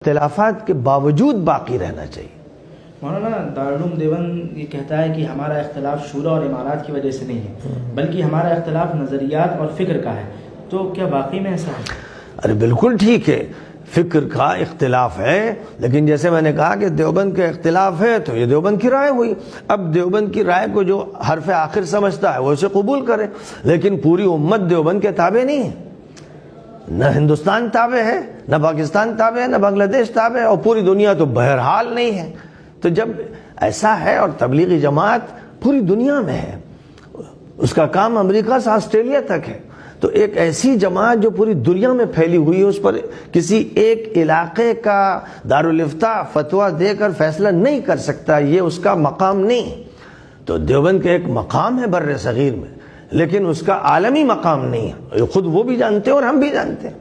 اختلافات کے باوجود باقی رہنا چاہیے۔ مولانا دارالعلوم دیوبند یہ کہتا ہے کہ ہمارا اختلاف شورا اور امارات کی وجہ سے نہیں ہے، بلکہ ہمارا اختلاف نظریات اور فکر کا ہے، تو کیا واقعی میں ایسا ہے؟ ارے بالکل ٹھیک ہے، فکر کا اختلاف ہے، لیکن جیسے میں نے کہا کہ دیوبند کا اختلاف ہے تو یہ دیوبند کی رائے ہوئی۔ اب دیوبند کی رائے کو جو حرف آخر سمجھتا ہے وہ اسے قبول کرے، لیکن پوری امت دیوبند کے تابع نہیں ہے، نہ ہندوستان تابع ہے، نہ پاکستان تابع ہے، نہ بنگلہ دیش تابع ہے، اور پوری دنیا تو بہرحال نہیں ہے۔ تو جب ایسا ہے اور تبلیغی جماعت پوری دنیا میں ہے، اس کا کام امریکہ سے آسٹریلیا تک ہے، تو ایک ایسی جماعت جو پوری دنیا میں پھیلی ہوئی ہے، اس پر کسی ایک علاقے کا دارالافتاء فتویٰ دے کر فیصلہ نہیں کر سکتا، یہ اس کا مقام نہیں۔ تو دیوبند کا ایک مقام ہے بر صغیر میں، لیکن اس کا عالمی مقام نہیں ہے، خود وہ بھی جانتے ہیں اور ہم بھی جانتے ہیں۔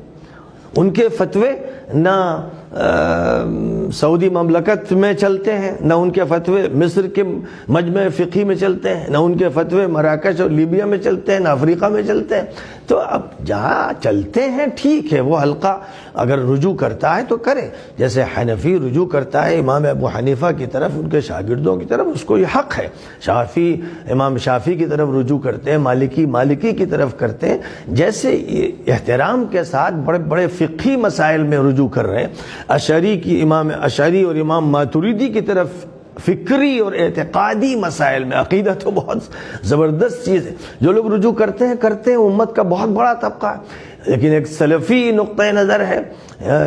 ان کے فتوے نہ سعودی مملکت میں چلتے ہیں، نہ ان کے فتوے مصر کے مجمع فقہی میں چلتے ہیں، نہ ان کے فتوے مراکش اور لیبیا میں چلتے ہیں، نہ افریقہ میں چلتے ہیں۔ تو اب جہاں چلتے ہیں ٹھیک ہے، وہ حلقہ اگر رجوع کرتا ہے تو کرے، جیسے حنفی رجوع کرتا ہے امام ابو حنیفہ کی طرف، ان کے شاگردوں کی طرف، اس کو یہ حق ہے۔ شافعی امام شافعی کی طرف رجوع کرتے ہیں، مالکی کی طرف کرتے ہیں، جیسے احترام کے ساتھ بڑے بڑے فقہی مسائل میں رجوع کر رہے ہیں۔ اشعری کی امام اشعری اور امام ماتریدی کی طرف فکری اور اعتقادی مسائل میں، عقیدہ تو بہت زبردست چیز ہے، جو لوگ رجوع کرتے ہیں امت کا بہت بڑا طبقہ ہے، لیکن ایک سلفی نقطہ نظر ہے،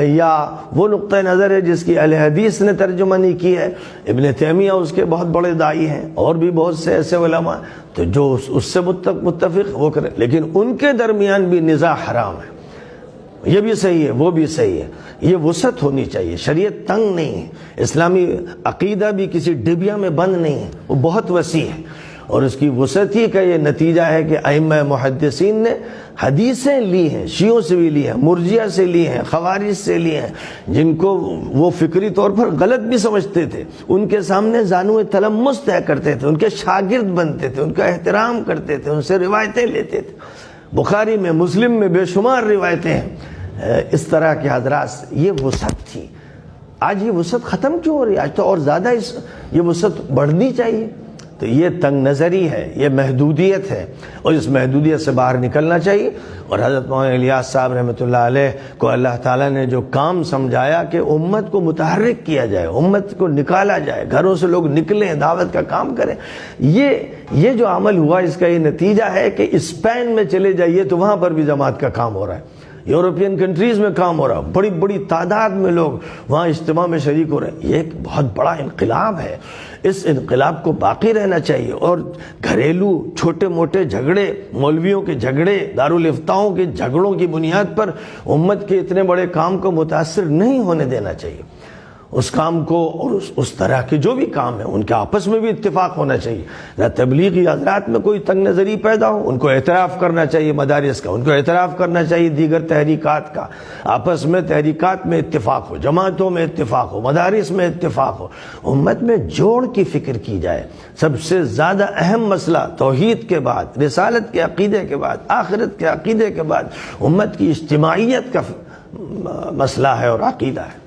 یا وہ نقطہ نظر ہے جس کی اہل حدیث نے ترجمہ نہیں کی ہے، ابن تیمیہ اس کے بہت بڑے داعی ہیں، اور بھی بہت سے ایسے علماء، تو جو اس سے متفق وہ کرے، لیکن ان کے درمیان بھی نزاع حرام ہے، یہ بھی صحیح ہے وہ بھی صحیح ہے، یہ وسعت ہونی چاہیے۔ شریعت تنگ نہیں ہے، اسلامی عقیدہ بھی کسی ڈبیا میں بند نہیں ہے، وہ بہت وسیع ہے، اور اس کی وسعت ہی کا یہ نتیجہ ہے کہ ائمہ محدثین نے حدیثیں لی ہیں، شیعوں سے بھی لی ہیں، مرجئہ سے لی ہیں، خوارج سے لی ہیں، جن کو وہ فکری طور پر غلط بھی سمجھتے تھے، ان کے سامنے زانو تلمس طے کرتے تھے، ان کے شاگرد بنتے تھے، ان کا احترام کرتے تھے، ان سے روایتیں لیتے تھے۔ بخاری میں، مسلم میں بے شمار روایتیں ہیں اس طرح کے حضرات، یہ وسعت تھی۔ آج یہ وسعت ختم کیوں ہو رہی ہے؟ آج تو اور زیادہ یہ وسعت بڑھنی چاہیے۔ تو یہ تنگ نظری ہے، یہ محدودیت ہے، اور اس محدودیت سے باہر نکلنا چاہیے۔ اور حضرت مولانا الیاس صاحب رحمۃ اللہ علیہ کو اللہ تعالیٰ نے جو کام سمجھایا کہ امت کو متحرک کیا جائے، امت کو نکالا جائے، گھروں سے لوگ نکلیں، دعوت کا کام کریں، یہ جو عمل ہوا، اس کا یہ نتیجہ ہے کہ اسپین میں چلے جائیے تو وہاں پر بھی جماعت کا کام ہو رہا ہے، یورپین کنٹریز میں کام ہو رہا ہے، بڑی بڑی تعداد میں لوگ وہاں اجتماع میں شریک ہو رہے ہیں۔ یہ ایک بہت بڑا انقلاب ہے، اس انقلاب کو باقی رہنا چاہیے، اور گھریلو چھوٹے موٹے جھگڑے، مولویوں کے جھگڑے، دارالفتاؤں کے جھگڑوں کی بنیاد پر امت کے اتنے بڑے کام کو متاثر نہیں ہونے دینا چاہیے۔ اس کام کو اور اس طرح کے جو بھی کام ہیں ان کے آپس میں بھی اتفاق ہونا چاہیے، نہ تبلیغی حضرات میں کوئی تنگ نظری پیدا ہو، ان کو اعتراف کرنا چاہیے مدارس کا، ان کو اعتراف کرنا چاہیے دیگر تحریکات کا، آپس میں تحریکات میں اتفاق ہو، جماعتوں میں اتفاق ہو، مدارس میں اتفاق ہو، امت میں جوڑ کی فکر کی جائے۔ سب سے زیادہ اہم مسئلہ توحید کے بعد، رسالت کے عقیدے کے بعد، آخرت کے عقیدے کے بعد امت کی اجتماعیت کا مسئلہ ہے اور عقیدہ ہے۔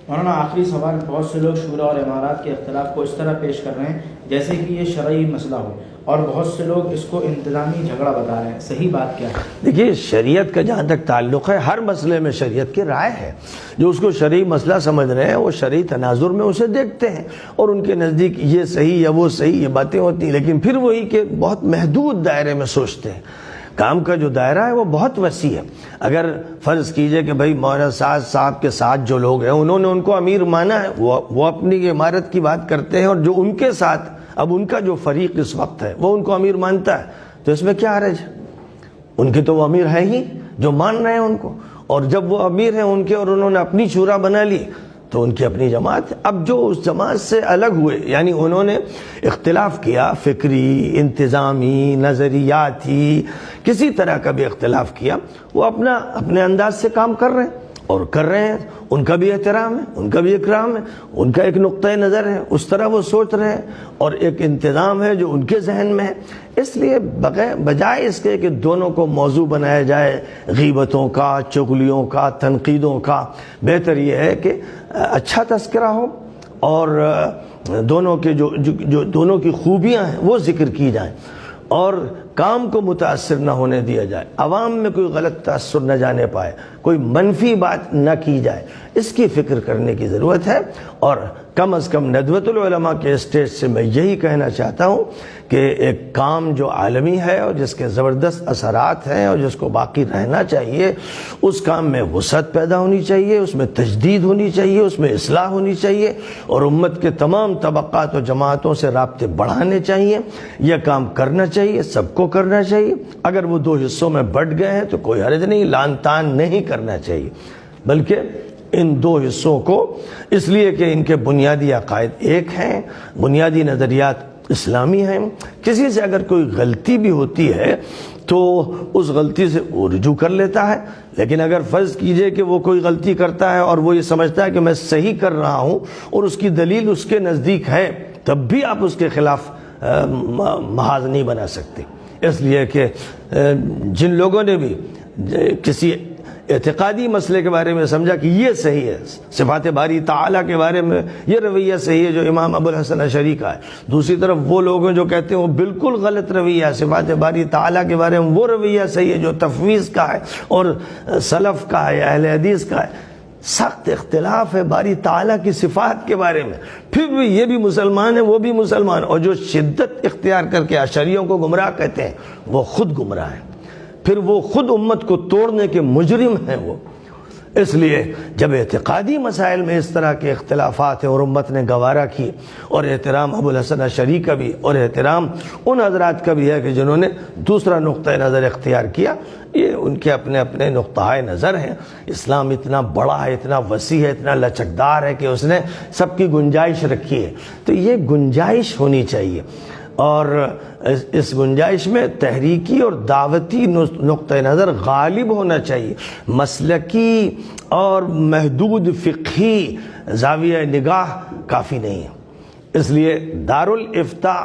مولانا آخری سوال، بہت سے لوگ شورا اور امارات کے اختلاف کو اس طرح پیش کر رہے ہیں جیسے کہ یہ شرعی مسئلہ ہو، اور بہت سے لوگ اس کو انتظامی جھگڑا بتا رہے ہیں، صحیح بات کیا ہے؟ دیکھیے، شریعت کا جہاں تک تعلق ہے، ہر مسئلے میں شریعت کی رائے ہے، جو اس کو شرعی مسئلہ سمجھ رہے ہیں وہ شرعی تناظر میں اسے دیکھتے ہیں، اور ان کے نزدیک یہ صحیح یا وہ صحیح، یہ باتیں ہوتی ہیں، لیکن پھر وہی کہ بہت محدود دائرے میں سوچتے ہیں۔ کام کا جو دائرہ ہے وہ بہت وسیع ہے۔ اگر فرض کیجئے کہ بھائی مولانا صاحب کے ساتھ جو لوگ ہیں انہوں نے ان کو امیر مانا ہے، وہ اپنی عمارت کی بات کرتے ہیں، اور جو ان کے ساتھ اب ان کا جو فریق اس وقت ہے وہ ان کو امیر مانتا ہے، تو اس میں کیا حرج ہے؟ ان کے تو وہ امیر ہے ہی جو مان رہے ہیں ان کو، اور جب وہ امیر ہیں ان کے اور انہوں نے اپنی شورا بنا لی تو ان کی اپنی جماعت ہے۔ اب جو اس جماعت سے الگ ہوئے، یعنی انہوں نے اختلاف کیا، فکری، انتظامی، نظریاتی، کسی طرح کا بھی اختلاف کیا، وہ اپنے انداز سے کام کر رہے ہیں، اور کر رہے ہیں، ان کا بھی احترام ہے، ان کا بھی اکرام ہے، ان کا ایک نقطۂ نظر ہے، اس طرح وہ سوچ رہے ہیں، اور ایک انتظام ہے جو ان کے ذہن میں ہے۔ اس لیے بجائے اس کے کہ دونوں کو موضوع بنایا جائے غیبتوں کا، چغلیوں کا، تنقیدوں کا، بہتر یہ ہے کہ اچھا تذکرہ ہو اور دونوں کے جو دونوں کی خوبیاں ہیں وہ ذکر کی جائیں، اور کام کو متاثر نہ ہونے دیا جائے، عوام میں کوئی غلط تاثر نہ جانے پائے، کوئی منفی بات نہ کی جائے، اس کی فکر کرنے کی ضرورت ہے۔ اور کم از کم ندوۃ العلماء کے اسٹیج سے میں یہی کہنا چاہتا ہوں کہ ایک کام جو عالمی ہے اور جس کے زبردست اثرات ہیں اور جس کو باقی رہنا چاہیے، اس کام میں وسعت پیدا ہونی چاہیے، اس میں تجدید ہونی چاہیے، اس میں اصلاح ہونی چاہیے، اور امت کے تمام طبقات و جماعتوں سے رابطے بڑھانے چاہیے۔ یہ کام کرنا چاہیے، سب کو کرنا چاہیے۔ اگر وہ دو حصوں میں بٹ گئے ہیں تو کوئی حرج نہیں، لان تان نہیں کرنا چاہیے، بلکہ ان دو حصوں کو، اس لیے کہ ان کے بنیادی عقائد ایک ہیں، بنیادی نظریات اسلامی ہیں۔ کسی سے اگر کوئی غلطی بھی ہوتی ہے تو اس غلطی سے وہ رجوع کر لیتا ہے، لیکن اگر فرض کیجئے کہ وہ کوئی غلطی کرتا ہے اور وہ یہ سمجھتا ہے کہ میں صحیح کر رہا ہوں اور اس کی دلیل اس کے نزدیک ہے، تب بھی آپ اس کے خلاف محاذ نہیں بنا سکتے۔ اس لیے کہ جن لوگوں نے بھی کسی اعتقادی مسئلے کے بارے میں سمجھا کہ یہ صحیح ہے، صفات باری تعالیٰ کے بارے میں یہ رویہ صحیح ہے جو امام ابو الحسن اشعری کا ہے، دوسری طرف وہ لوگ ہیں جو کہتے ہیں وہ بالکل غلط رویہ ہے، صفات باری تعالیٰ کے بارے میں وہ رویہ صحیح ہے جو تفویض کا ہے اور سلف کا ہے یا اہل حدیث کا ہے۔ سخت اختلاف ہے باری تعالیٰ کی صفات کے بارے میں، پھر بھی یہ بھی مسلمان ہیں وہ بھی مسلمان، اور جو شدت اختیار کر کے اشعریوں کو گمراہ کہتے ہیں وہ خود گمراہ ہیں، پھر وہ خود امت کو توڑنے کے مجرم ہیں وہ۔ اس لیے جب اعتقادی مسائل میں اس طرح کے اختلافات ہیں اور امت نے گوارا کی، اور احترام ابو الحسن اشعری کا بھی اور احترام ان حضرات کا بھی ہے کہ جنہوں نے دوسرا نقطۂ نظر اختیار کیا، یہ ان کے اپنے اپنے نقطۂ نظر ہیں۔ اسلام اتنا بڑا ہے، اتنا وسیع ہے، اتنا لچکدار ہے کہ اس نے سب کی گنجائش رکھی ہے، تو یہ گنجائش ہونی چاہیے، اور اس گنجائش میں تحریکی اور دعوتی نقطۂ نظر غالب ہونا چاہیے، مسلکی اور محدود فقہی زاویہ نگاہ کافی نہیں ہے۔ اس لیے دارالافتاء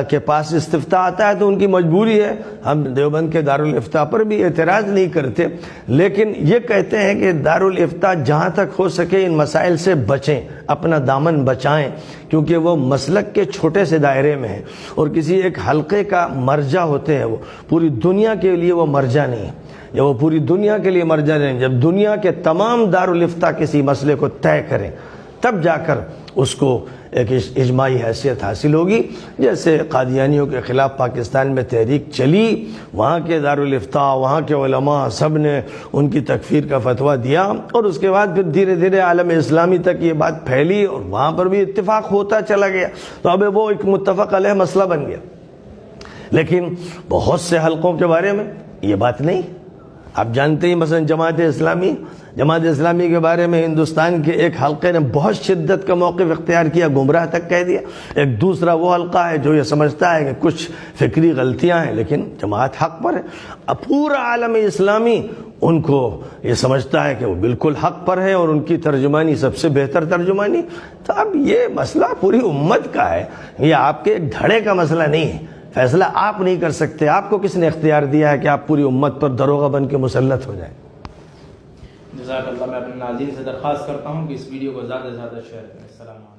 کے پاس استفتاء آتا ہے تو ان کی مجبوری ہے، ہم دیوبند کے دارالافتاء پر بھی اعتراض نہیں کرتے، لیکن یہ کہتے ہیں کہ دارالافتاء جہاں تک ہو سکے ان مسائل سے بچیں، اپنا دامن بچائیں، کیونکہ وہ مسلک کے چھوٹے سے دائرے میں ہیں اور کسی ایک حلقے کا مرجع ہوتے ہیں، وہ پوری دنیا کے لیے وہ مرجع نہیں ہے، یا وہ پوری دنیا کے لیے مرجع نہیں۔ جب دنیا کے تمام دارالافتاء کسی مسئلے کو طے کریں تب جا کر اس کو ایک اجماعی حیثیت حاصل ہوگی۔ جیسے قادیانیوں کے خلاف پاکستان میں تحریک چلی، وہاں کے دارالافتاء، وہاں کے علماء سب نے ان کی تکفیر کا فتویٰ دیا، اور اس کے بعد پھر دھیرے دھیرے عالم اسلامی تک یہ بات پھیلی اور وہاں پر بھی اتفاق ہوتا چلا گیا، تو اب وہ ایک متفق علیہ مسئلہ بن گیا۔ لیکن بہت سے حلقوں کے بارے میں یہ بات نہیں۔ آپ جانتے ہیں مثلا جماعت اسلامی کے بارے میں ہندوستان کے ایک حلقے نے بہت شدت کا موقف اختیار کیا، گمراہ تک کہہ دیا۔ ایک دوسرا وہ حلقہ ہے جو یہ سمجھتا ہے کہ کچھ فکری غلطیاں ہیں لیکن جماعت حق پر ہے۔ اب پورا عالم اسلامی ان کو یہ سمجھتا ہے کہ وہ بالکل حق پر ہے اور ان کی ترجمانی سب سے بہتر ترجمانی۔ تو اب یہ مسئلہ پوری امت کا ہے، یہ آپ کے ایک دھڑے کا مسئلہ نہیں ہے۔ فیصلہ آپ نہیں کر سکتے، آپ کو کس نے اختیار دیا ہے کہ آپ پوری امت پر داروغہ بن کے مسلط ہو جائیں۔ جزاک اللہ۔ میں اپنے ناظرین سے درخواست کرتا ہوں کہ اس ویڈیو کو زیادہ سے زیادہ شیئر کریں۔ السلام علیکم۔